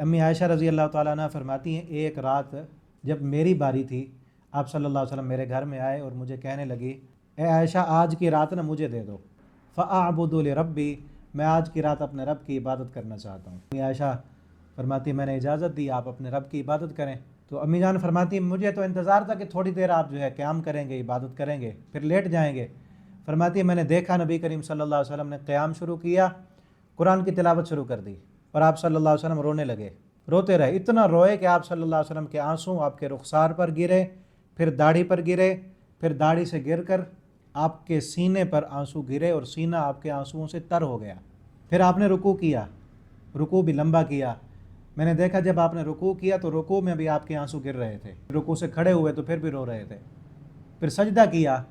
امی عائشہ رضی اللہ تعالیٰ عنہ فرماتی ہیں ایک رات جب میری باری تھی آپ صلی اللہ علیہ وسلم میرے گھر میں آئے اور مجھے کہنے لگی اے عائشہ آج کی رات نا مجھے دے دو، فَأَعْبُدُ لِرَبِّي، میں آج کی رات اپنے رب کی عبادت کرنا چاہتا ہوں۔ امی عائشہ فرماتی میں نے اجازت دی آپ اپنے رب کی عبادت کریں۔ تو امی جان فرماتی مجھے تو انتظار تھا کہ تھوڑی دیر آپ جو ہے قیام کریں گے، عبادت کریں گے، پھر لیٹ جائیں گے۔ فرماتی میں نے دیکھا نبی کریم صلی اللہ علیہ وسلم نے قیام شروع کیا، قرآن کی تلاوت شروع کر دی اور آپ صلی اللہ علیہ وسلم رونے لگے، روتے رہے، اتنا روئے کہ آپ صلی اللہ علیہ وسلم کے آنسو آپ کے رخسار پر گرے، پھر داڑھی پر گرے، پھر داڑھی سے گر کر آپ کے سینے پر آنسو گرے اور سینہ آپ کے آنسوؤں سے تر ہو گیا۔ پھر آپ نے رکوع کیا، رکوع بھی لمبا کیا۔ میں نے دیکھا جب آپ نے رکوع کیا تو رکوع میں بھی آپ کے آنسو گر رہے تھے، رکوع سے کھڑے ہوئے تو پھر بھی رو رہے تھے۔ پھر سجدہ کیا،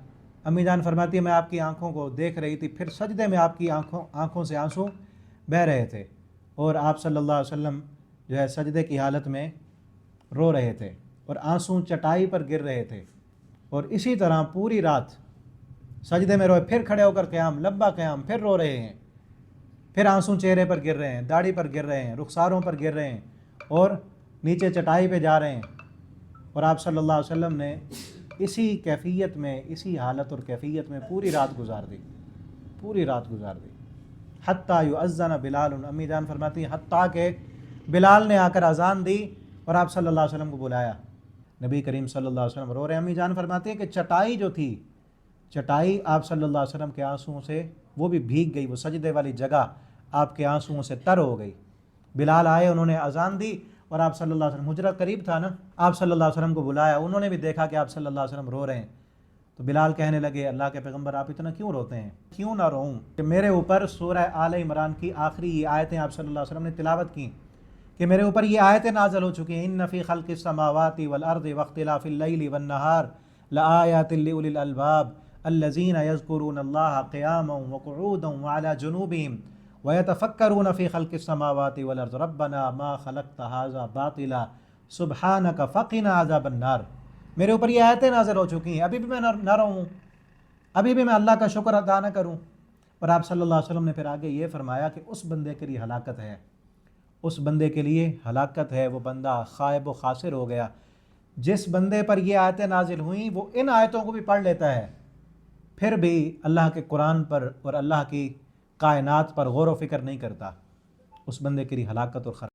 امی جان فرماتی ہے میں آپ کی آنکھوں کو دیکھ رہی تھی، پھر سجدے میں آپ کی آنکھوں سے آنسو بہہ رہے تھے اور آپ صلی اللہ علیہ وسلم جو ہے سجدے کی حالت میں رو رہے تھے اور آنسو چٹائی پر گر رہے تھے، اور اسی طرح پوری رات سجدے میں روئے، پھر کھڑے ہو کر قیام، لمبا قیام، پھر رو رہے ہیں، پھر آنسو چہرے پر گر رہے ہیں، داڑھی پر گر رہے ہیں، رخساروں پر گر رہے ہیں اور نیچے چٹائی پہ جا رہے ہیں۔ اور آپ صلی اللہ علیہ وسلم نے اسی کیفیت میں، اسی حالت اور کیفیت میں پوری رات گزار دی، پوری رات گزار دی، حتیٰ یؤذن بلال، امی جان فرماتی ہیں حتیٰ کہ بلال نے آ کر اذان دی اور آپ صلی اللہ علیہ وسلم کو بلایا۔ نبی کریم صلی اللہ علیہ وسلم رو رہے ہیں، امی جان فرماتی ہیں کہ چٹائی جو تھی، چٹائی آپ صلی اللہ علیہ وسلم کے آنسوؤں سے وہ بھی بھیگ گئی، وہ سجدے والی جگہ آپ کے آنسوؤں سے تر ہو گئی۔ بلال آئے، انہوں نے اذان دی اور آپ صلی اللہ علیہ وسلم، حجرہ قریب تھا نا، آپ صلی اللہ علیہ وسلم کو بلایا، انہوں نے بھی دیکھا کہ آپ صلی اللہ علیہ وسلم رو رہے ہیں۔ تو بلال کہنے لگے اللہ کے پیغمبر آپ اتنا کیوں روتے ہیں؟ کیوں نہ روؤں کہ میرے اوپر سورہ آل عمران کی آخری یہ آیتیں آپ صلی اللہ علیہ وسلم نے تلاوت کی کہ میرے اوپر یہ آیتیں نازل ہو چکی ہیں، ان فی خلق السماوات والارض واختلاف اللیل والنہار لآیات لأولی الالباب الذین یذکرون اللہ قیاما وقعودا وعلی جنوبہم ویتفکرون فی خلق السماوات والارض ربنا ما خلقت ھذا باطلا سبحانک فقنا عذاب النار۔ میرے اوپر یہ آیتیں نازل ہو چکی ہیں، ابھی بھی میں نہ رہوں، ابھی بھی میں اللہ کا شکر ادا نہ کروں۔ اور آپ صلی اللہ علیہ وسلم نے پھر آگے یہ فرمایا کہ اس بندے کے لیے ہلاکت ہے، اس بندے کے لیے ہلاکت ہے، وہ بندہ خائب و خاسر ہو گیا جس بندے پر یہ آیتیں نازل ہوئیں وہ ان آیتوں کو بھی پڑھ لیتا ہے، پھر بھی اللہ کے قرآن پر اور اللہ کی کائنات پر غور و فکر نہیں کرتا، اس بندے کے لیے ہلاکت اور خراب